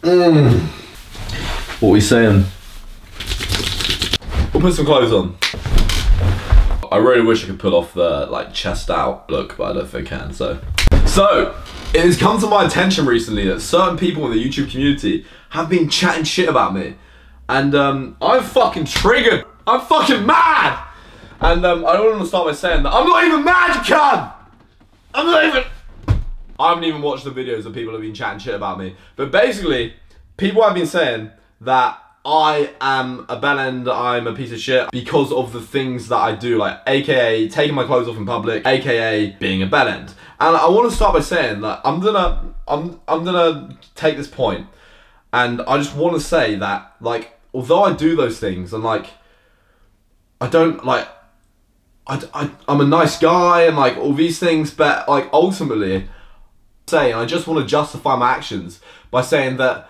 What are we saying? We'll put some clothes on. I really wish I could pull off the like chest out look, but I don't think I can, so it has come to my attention recently that certain people in the YouTube community have been chatting shit about me. And I'm fucking triggered. I'm fucking mad. And I don't want to start by saying that I'm not even mad, you cunt! I haven't even watched the videos that people have been chatting shit about me. But basically, people have been saying that I am a bellend, I'm a piece of shit because of the things that I do, like aka taking my clothes off in public, aka being a bellend. And I want to start by saying that I'm gonna take this point, and I just want to say that, like, although I do those things, and like, I don't like, I'm a nice guy and like all these things, but like ultimately, I just want to justify my actions by saying that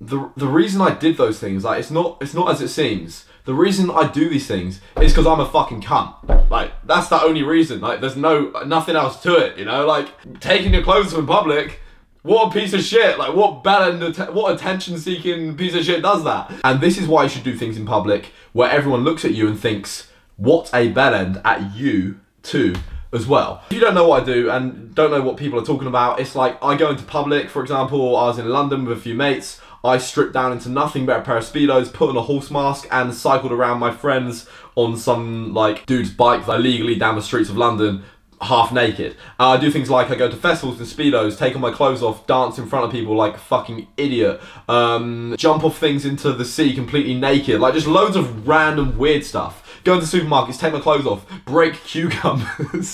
the reason I did those things, like, it's not as it seems. The reason I do these things is because I'm a fucking cunt. Like, that's the only reason. Like, there's nothing else to it, you know? Like, taking your clothes off in public, what a piece of shit. Like, what attention-seeking piece of shit does that? And this is why you should do things in public where everyone looks at you and thinks, what a bellend at you too as well. If you don't know what I do and don't know what people are talking about, it's like I go into public, for example, I was in London with a few mates, I stripped down into nothing but a pair of Speedos, put on a horse mask and cycled around my friends on some like dude's bike illegally down the streets of London, half naked. I do things like I go to festivals in Speedos, take all my clothes off, dance in front of people like a fucking idiot, jump off things into the sea completely naked, like just loads of random weird stuff. Go into supermarkets, take my clothes off, break cucumbers.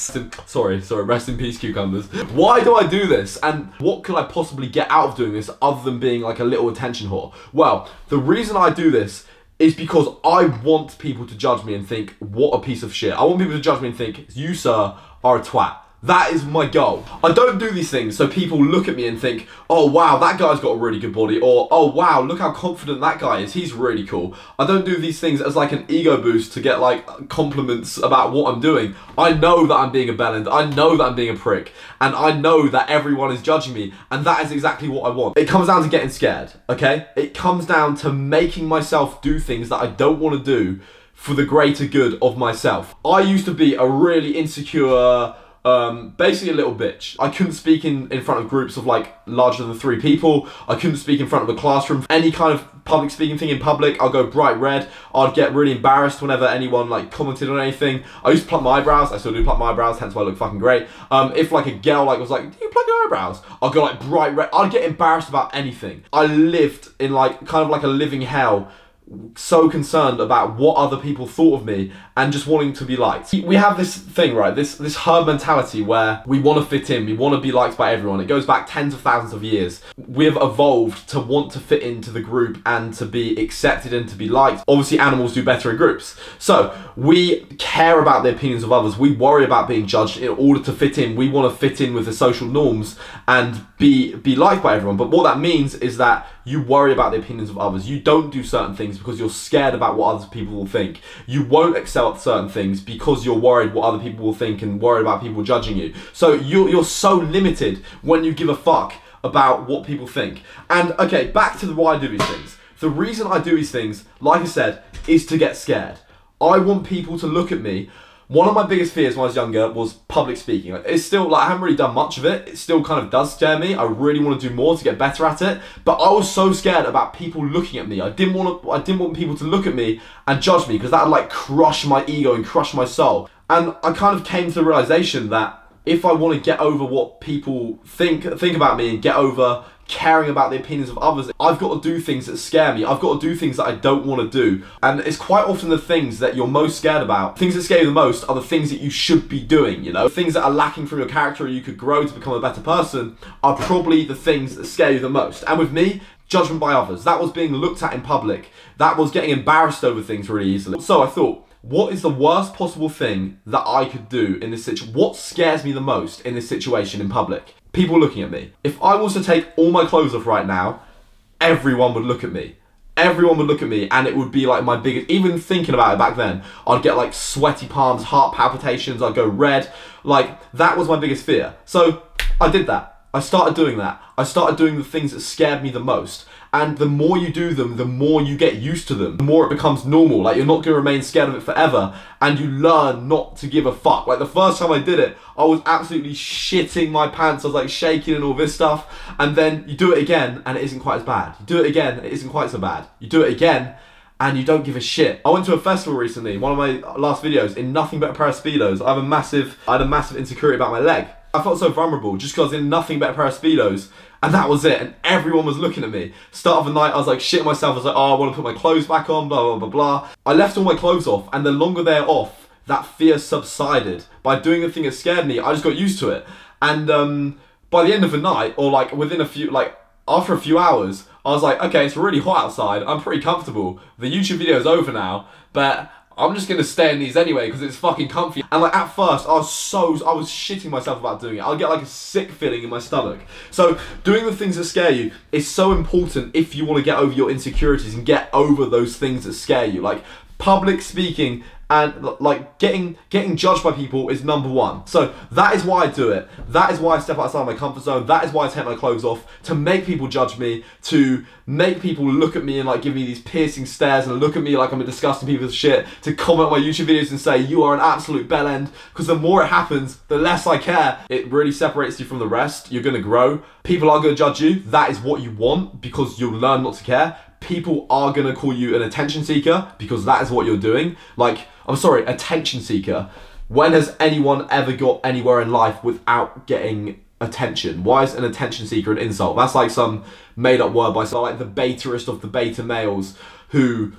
sorry, rest in peace cucumbers. Why do I do this? And what could I possibly get out of doing this other than being like a little attention whore? Well, the reason I do this is because I want people to judge me and think, what a piece of shit. I want people to judge me and think, you sir are a twat. That is my goal. I don't do these things so people look at me and think, oh wow, that guy's got a really good body, or oh wow, look how confident that guy is, he's really cool. I don't do these things as like an ego boost to get like compliments about what I'm doing. I know that I'm being a bellend, I know that I'm being a prick, and I know that everyone is judging me, and that is exactly what I want. It comes down to getting scared, okay? It comes down to making myself do things that I don't want to do for the greater good of myself. I used to be a really insecure, basically a little bitch. I couldn't speak in front of groups of like larger than 3 people. I couldn't speak in front of a classroom. Any kind of public speaking thing in public, I'll go bright red. I'd get really embarrassed whenever anyone like commented on anything. I used to pluck my eyebrows. I still do pluck my eyebrows, hence why I look fucking great. If like a girl like was like, do you pluck your eyebrows? I'll go like bright red. I'd get embarrassed about anything. I lived in like kind of like a living hell, so concerned about what other people thought of me and just wanting to be liked. We have this thing, right, this herd mentality where we want to fit in, we want to be liked by everyone. It goes back tens of thousands of years. We have evolved to want to fit into the group and to be accepted and to be liked. Obviously animals do better in groups. So we care about the opinions of others. We worry about being judged in order to fit in. We want to fit in with the social norms and be liked by everyone. But what that means is that you worry about the opinions of others. You don't do certain things because you're scared about what other people will think. You won't excel at certain things because you're worried what other people will think and worried about people judging you. So you're so limited when you give a fuck about what people think. And okay, back to why I do these things. The reason I do these things, like I said, is to get scared. I want people to look at me. One of my biggest fears when I was younger was public speaking. It's still, like, I haven't really done much of it. It still kind of does scare me. I really want to do more to get better at it. But I was so scared about people looking at me. I didn't want people to look at me and judge me because that would like crush my ego and crush my soul. And I kind of came to the realization that if I want to get over what people think about me and get over caring about the opinions of others, I've got to do things that scare me. I've got to do things that I don't want to do. And it's quite often the things that you're most scared about, things that scare you the most, are the things that you should be doing, you know? Things that are lacking from your character or you could grow to become a better person are probably the things that scare you the most. And with me, judgment by others. That was being looked at in public. That was getting embarrassed over things really easily. So I thought, what is the worst possible thing that I could do in this situation? What scares me the most in this situation in public? People looking at me. If I was to take all my clothes off right now, everyone would look at me. Everyone would look at me and it would be like my biggest, even thinking about it back then, I'd get like sweaty palms, heart palpitations, I'd go red. Like, that was my biggest fear. So I did that. I started doing that. I started doing the things that scared me the most. And the more you do them, the more you get used to them, the more it becomes normal. Like, you're not going to remain scared of it forever, and you learn not to give a fuck. Like, the first time I did it, I was absolutely shitting my pants. I was like shaking and all this stuff. And then you do it again and it isn't quite as bad. You do it again, it isn't quite so bad. You do it again and you don't give a shit. I went to a festival recently, one of my last videos, in nothing but a pair of Speedos. I had a massive insecurity about my leg. I felt so vulnerable just because in nothing but a pair of Speedos, and that was it, and everyone was looking at me. Start of the night, I was like shitting myself. I was like, oh, I want to put my clothes back on, blah, blah, blah, blah. I left all my clothes off, and the longer they're off, that fear subsided. By doing the thing that scared me, I just got used to it. And by the end of the night, or like within after a few hours, I was like, okay, it's really hot outside, I'm pretty comfortable. The YouTube video is over now, but I'm just gonna stay in these anyway because it's fucking comfy. And like at first, I was shitting myself about doing it. I'll get like a sick feeling in my stomach. So doing the things that scare you is so important if you want to get over your insecurities and get over those things that scare you. Like public speaking and like getting judged by people is number one. So that is why I do it. That is why I step outside my comfort zone. That is why I take my clothes off, to make people judge me, to make people look at me and like give me these piercing stares and look at me like I'm a disgusting piece of shit, to comment on my YouTube videos and say you are an absolute bellend. Because the more it happens, the less I care. It really separates you from the rest. You're gonna grow. People are gonna judge you. That is what you want, because you'll learn not to care. People are gonna call you an attention seeker because that is what you're doing. Like, I'm sorry, attention seeker. When has anyone ever got anywhere in life without getting attention? Why is an attention seeker an insult? That's like some made up word by some, like the betaist of the beta males who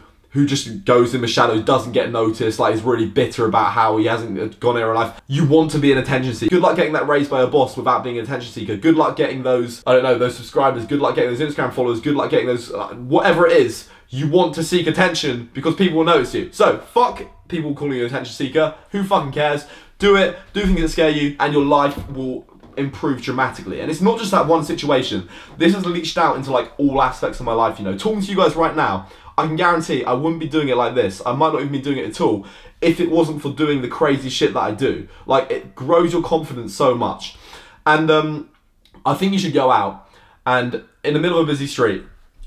just goes in the shadows, doesn't get noticed, like is really bitter about how he hasn't gone anywhere in life. You want to be an attention seeker. Good luck getting that raised by a boss without being an attention seeker. Good luck getting those, I don't know, those subscribers. Good luck getting those Instagram followers. Good luck getting those, whatever it is. You want to seek attention because people will notice you. So fuck people calling you an attention seeker. Who fucking cares? Do it, do things that scare you, and your life will improve dramatically. And it's not just that one situation. This has leached out into like all aspects of my life, you know. Talking to you guys right now, I can guarantee I wouldn't be doing it like this. I might not even be doing it at all if it wasn't for doing the crazy shit that I do. Like, it grows your confidence so much. And I think you should go out and in the middle of a busy street,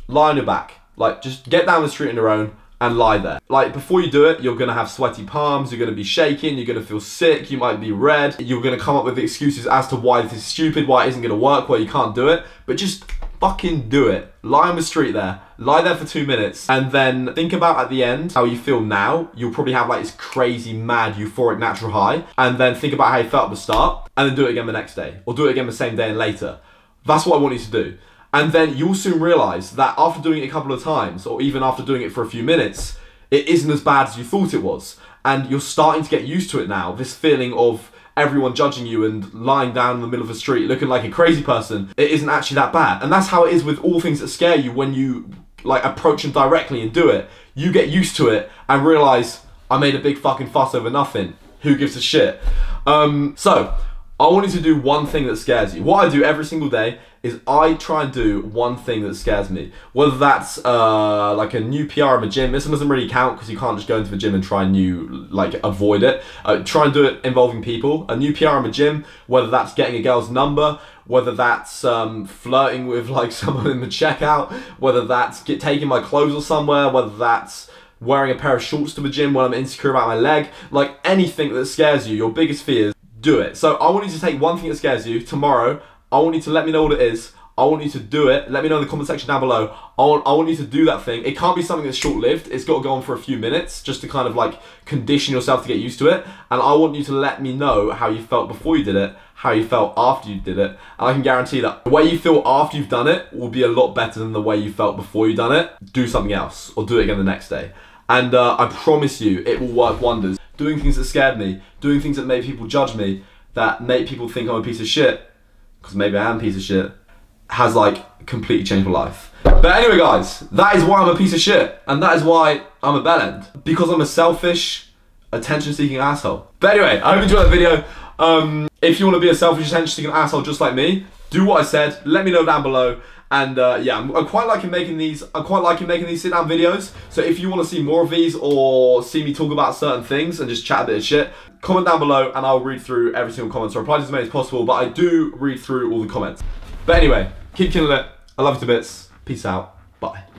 lie on your back. Like, just get down the street on your own and lie there. Like, before you do it, you're gonna have sweaty palms, you're gonna be shaking, you're gonna feel sick, you might be red, you're gonna come up with excuses as to why this is stupid, why it isn't gonna work, why you can't do it, but just fucking do it. Lie on the street there, lie there for 2 minutes, and then think about at the end how you feel now. You'll probably have like this crazy, mad, euphoric natural high, and then think about how you felt at the start, and then do it again the next day, or do it again the same day and later. That's what I want you to do. And then you'll soon realize that after doing it a couple of times, or even after doing it for a few minutes, it isn't as bad as you thought it was. And you're starting to get used to it now, this feeling of everyone judging you and lying down in the middle of the street looking like a crazy person. It isn't actually that bad. And that's how it is with all things that scare you. When you like approach them directly and do it, you get used to it and realize, I made a big fucking fuss over nothing. Who gives a shit? So I want you to do one thing that scares you. What I do every single day is I try and do one thing that scares me. Whether that's like a new PR in the gym. This one doesn't really count because you can't just go into the gym and try and avoid it. Try and do it involving people. A new PR in the gym, whether that's getting a girl's number, whether that's flirting with like someone in the checkout, whether that's taking my clothes or somewhere, whether that's wearing a pair of shorts to the gym when I'm insecure about my leg. Like anything that scares you, your biggest fears, do it. So I want you to take one thing that scares you tomorrow. I want you to let me know what it is. I want you to do it. Let me know in the comment section down below. I want you to do that thing. It can't be something that's short-lived. It's got to go on for a few minutes just to kind of like condition yourself to get used to it. And I want you to let me know how you felt before you did it, how you felt after you did it. And I can guarantee that the way you feel after you've done it will be a lot better than the way you felt before you've done it. Do something else or do it again the next day. And I promise you, it will work wonders. Doing things that scared me, doing things that made people judge me, that make people think I'm a piece of shit, because maybe I am a piece of shit, has like completely changed my life. But anyway guys, that is why I'm a piece of shit, and that is why I'm a bellend, because I'm a selfish, attention-seeking asshole. But anyway, I hope you enjoyed that video. If you want to be a selfish, attention-seeking asshole just like me, do what I said, let me know down below, And yeah, I'm quite liking making these. I'm quite liking making these sit-down videos. So if you want to see more of these or see me talk about certain things and just chat a bit of shit, comment down below and I'll read through every single comment. So reply to as many as possible, but I do read through all the comments. But anyway, keep killing it. I love you to bits. Peace out. Bye.